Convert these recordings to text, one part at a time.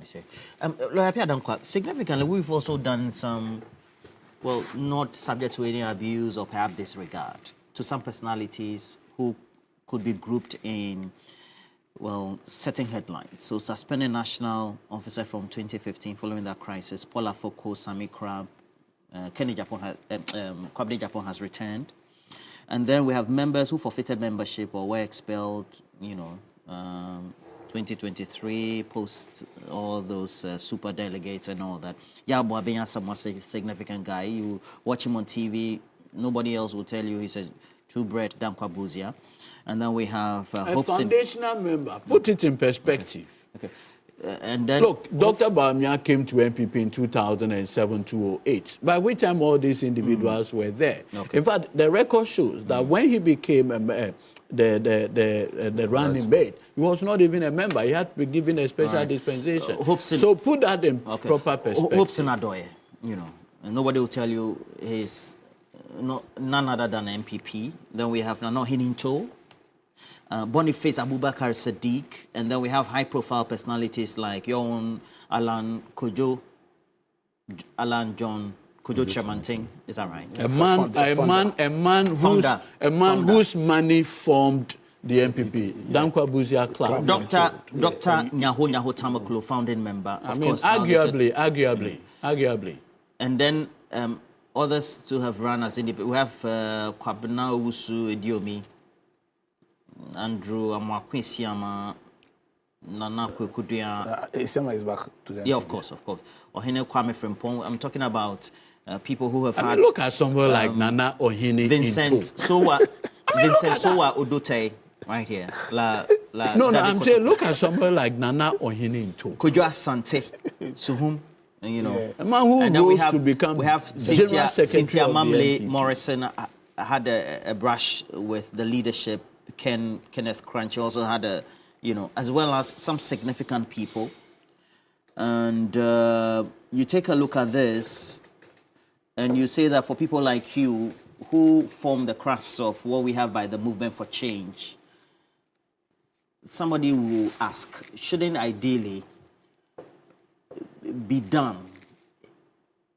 Okay. Appiah Danquah, significantly, we've also done some, well, not subject to any abuse or perhaps disregard to some personalities who could be grouped in, well, certain headlines. So, suspended national officer from 2015 following that crisis, Paul Afoko, Sami Crab, Kwabena Japan has returned. And then we have members who forfeited membership or were expelled, 2023, post all those super delegates and all that. Yabo Abenya, someone significant guy. You watch him on TV, nobody else will tell you he's a true-bred Danquah Buzia. And then we have a foundational member. Put it in perspective. Okay. And then look, Dr. Bamia came to NPP in 2007-2008, by which time all these individuals were there. Okay. In fact, the record shows that when he became the running mate, he was not even a member. He had to be given a special dispensation. So put that in proper perspective. Hopes in Adoye, and nobody will tell you he's none other than NPP. Then we have Nano Hininto, Boniface Abubakar Sadiq, and then we have high-profile personalities like your own Alan John Kojo Chamanting. Is that right? A man whose money formed the NPP, Danquah Buzia Club. Dr. Nyaho Tamaklo, founding member. Of course, arguably. And then others to have run as independent. We have Kwabena Usu Idiomi, Andrew Amakwesiama, Nana Kwekudia. Isiama is back to them. Yeah, of course. Ohene Kwame Frimpong. I'm talking about people who have had. Look at someone like Nana Ohene. Vincent Sowa Odote, right here. No, I'm saying look at someone like Nana Ohene Into. Kojo Asante, Suhum. A man who goes to become we have Cynthia Mamle Morrison had a brush with the leadership. Kenneth Crunch also had as well as some significant people. And you take a look at this and you say that for people like you who form the crust of what we have by the movement for change, somebody will ask, shouldn't ideally be done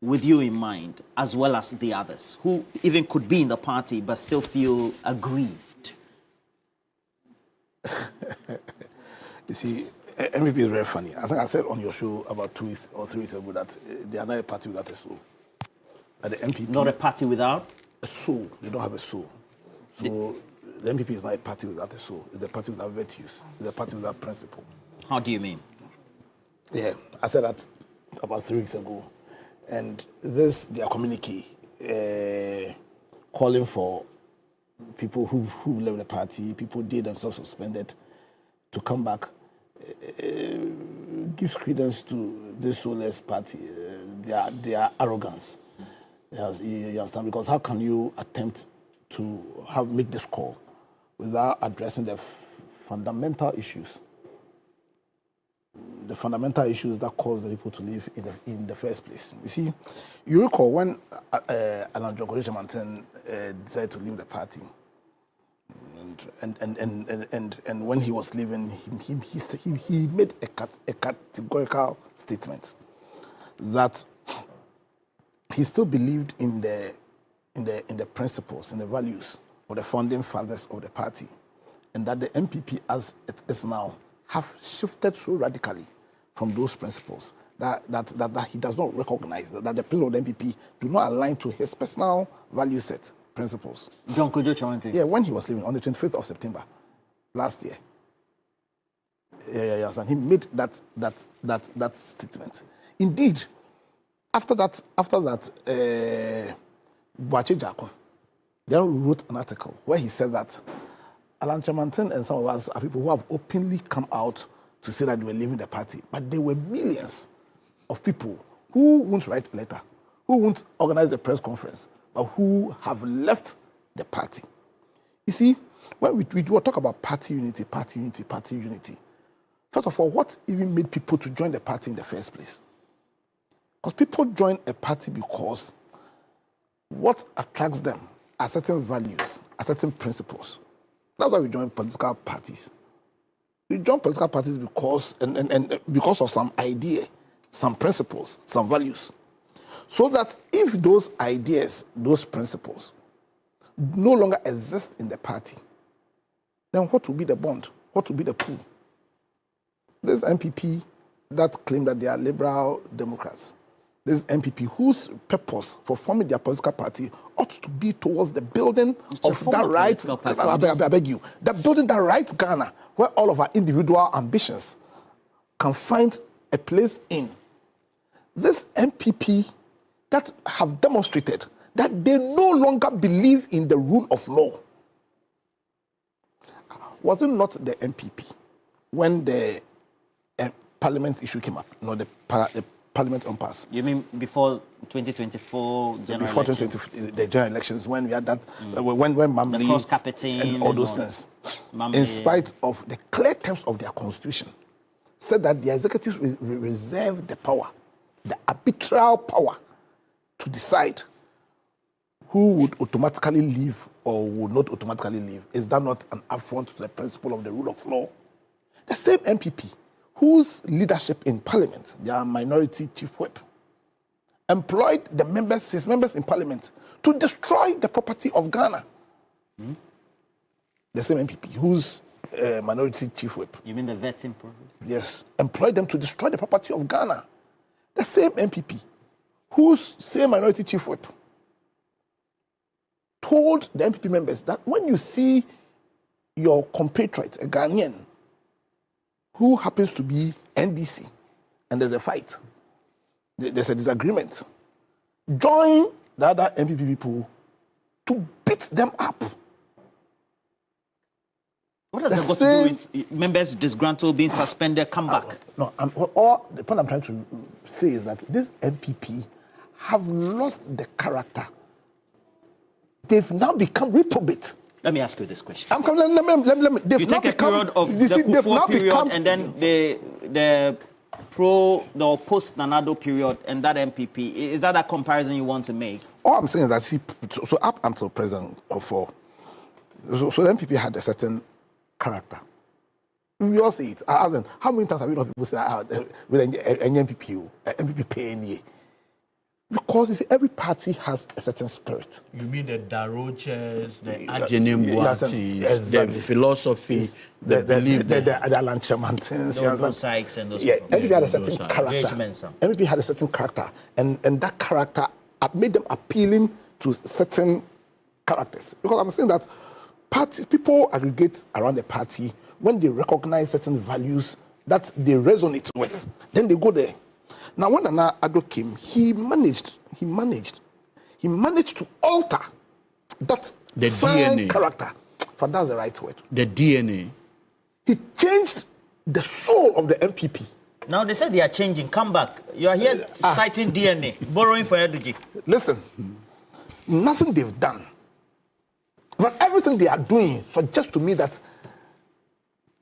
with you in mind, as well as the others who even could be in the party but still feel aggrieved? You see, NPP is very funny. I think I said on your show about 2 weeks or 3 weeks ago that they are not a party without a soul. That the NPP... Not a party without? A soul. They don't have a soul. So the NPP is not a party without a soul. It's a party without virtues. It's a party without principle. How do you mean? Yeah, I said that about 3 weeks ago. And their communique calling for people who left the party, people did themselves suspended, to come back, gives credence to this soulless party, their arrogance. Yes, you understand? Because how can you attempt to make this call without addressing the fundamental issues? The fundamental issues that cause the people to leave in the first place. You see, you recall when Alan John Kojo Chamantin decided to leave the party, and when he was leaving, he made a categorical statement that he still believed in the principles, in the values of the founding fathers of the party, and that the NPP as it is now have shifted so radically from those principles that he does not recognize that the people of the NPP do not align to his personal value set principles. John Kojo Chamantin. Yeah, when he was leaving on the 25th of September last year. Yes, and he made that statement. Indeed, after that, Boache Jako then wrote an article where he said that Alan Chamantin and some of us are people who have openly come out to say that they were leaving the party, but there were millions of people who won't write a letter, who won't organize a press conference, but who have left the party. You see, when we talk about party unity, first of all, what even made people to join the party in the first place? Because people join a party because what attracts them are certain values, are certain principles. That's why we join political parties. You join political parties because and because of some idea, some principles, some values. So that if those ideas, those principles no longer exist in the party, then what will be the bond? What will be the pool? This NPP that claim that they are liberal Democrats, this NPP whose purpose for forming their political party ought to be towards the building of that right, I beg you, the building that right Ghana, where all of our individual ambitions can find a place in. This NPP that have demonstrated that they no longer believe in the rule of law. Was it not the NPP when the Parliament issue came up, the Parliament impasse? You mean before 2024 general before elections? The general elections, when we had that, when Mamley, the cross-carpeting and all those things, in spite of the clear terms of their constitution, said that the executives reserve the power, the arbitral power, to decide who would automatically leave or would not automatically leave. Is that not an affront to the principle of the rule of law? The same NPP, whose leadership in Parliament, their minority chief whip, employed his members in Parliament to destroy the property of Ghana. The same NPP, whose minority chief whip. You mean the vetting process? Yes, employed them to destroy the property of Ghana. The same NPP, whose same minority chief whip, told the NPP members that when you see your compatriot, a Ghanaian, who happens to be NDC, and there's a fight, there's a disagreement, join the other NPP people to beat them up. What does that got to do with members disgruntled, being suspended, come back? No, the point I'm trying to say is that this NPP have lost the character. They've now become reprobate. Let me ask you this question. Let me. You take a period of the Kufuor period and then the post-Nanado period and that NPP. Is that a comparison you want to make? All I'm saying is that, so up until President Kufuor, so the NPP had a certain character. We all see it. How many times have you heard people say, with an NPP paying? Because you see, every party has a certain spirit. You mean the Daroches, the Ajenim Boatis, the philosophy, the belief, the Alan Chamantins, those Sykes and those. Yeah, everybody had a certain character. Everybody had a certain character, and that character made them appealing to certain characters. Because I'm saying that people aggregate around the party when they recognize certain values that they resonate with. Then they go there. Now, when Nana Addo came, he managed to alter that the fine DNA character. For that's the right word. The DNA. He changed the soul of the NPP. Now they said they are changing. Come back. You are here citing DNA, borrowing for energy. Listen, nothing they've done, but everything they are doing suggests to me that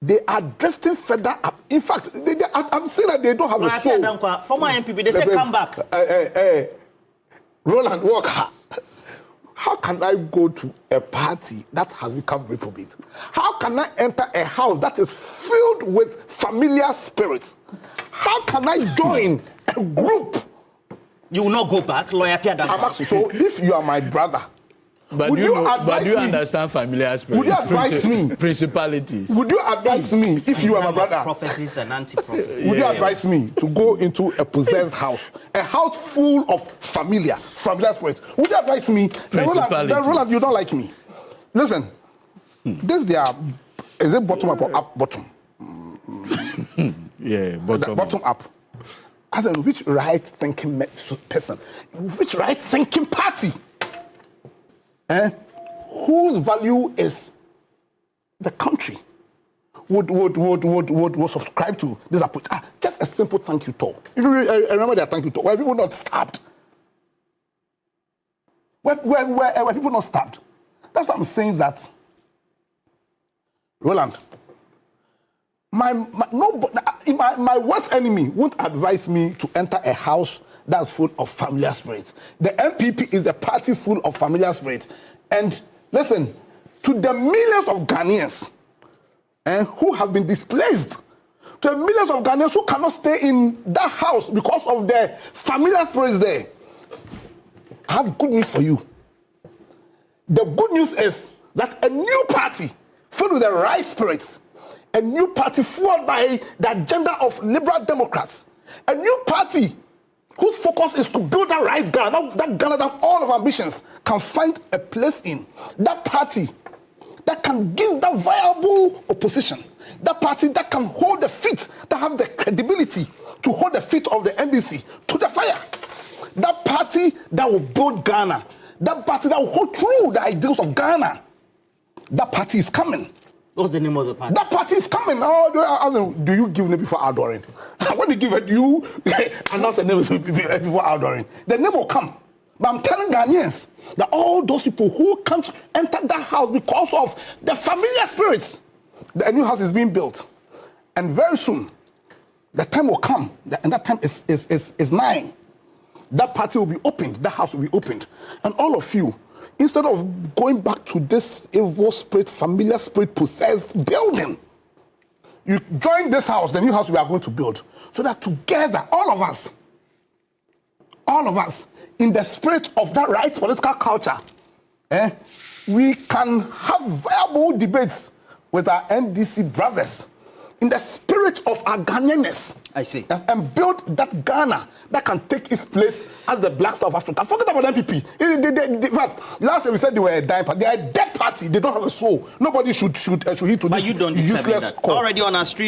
they are drifting further up. In fact, I'm saying that they don't have a soul. Appiah Danquah, former NPP, they say come back. Roland Walker, how can I go to a party that has become reprobate? How can I enter a house that is filled with familiar spirits? How can I join a group? You will not go back, lawyer Appiah Danquah. So if you are my brother, but do you understand familiar spirits? Would you advise me? Principalities. Would you advise me, if you are my brother? Prophecies and anti-prophecies. Would you advise me to go into a possessed house, a house full of familiar spirits? Would you advise me? Roland, you don't like me. Listen, is it bottom up or up bottom? Yeah, bottom up. As in, which right-thinking person, which right-thinking party, whose value is the country, would subscribe to this approach? Just a simple thank you talk. I remember their thank you talk where people not stabbed. Where people not stabbed. That's why I'm saying that, Roland, my worst enemy won't advise me to enter a house that's full of familiar spirits. The NPP is a party full of familiar spirits. And listen, to the millions of Ghanaians who have been displaced, to millions of Ghanaians who cannot stay in that house because of the familiar spirits there. I have good news for you. The good news is that a new party filled with the right spirits, a new party fueled by the agenda of liberal Democrats, a new party whose focus is to build that right Ghana, that Ghana that all of our ambitions can find a place in, that party that can give that viable opposition, that party that can hold the feet, that have the credibility to hold the feet of the NDC to the fire, that party that will build Ghana, that party that will hold true the ideals of Ghana. That party is coming. What's the name of the party? That party is coming. Oh, do you give name before outdooring? When you give it, you announce the name before outdooring. The name will come. But I'm telling Ghanaians that all those people who can't enter that house because of the familiar spirits, the new house is being built. And very soon, the time will come, and that time is nigh. That party will be opened, that house will be opened. And all of you, instead of going back to this evil spirit, familiar spirit possessed building, you join this house, the new house we are going to build, so that together, all of us, in the spirit of that right political culture, we can have viable debates with our NDC brothers in the spirit of our Ghanaianness. I see. And build that Ghana that can take its place as the Black Star of Africa. Forget about NPP. In fact, last year we said they were a dying party. They are a dead party. They don't have a soul. Nobody should heed to but this you don't useless that. call. Already on our stream.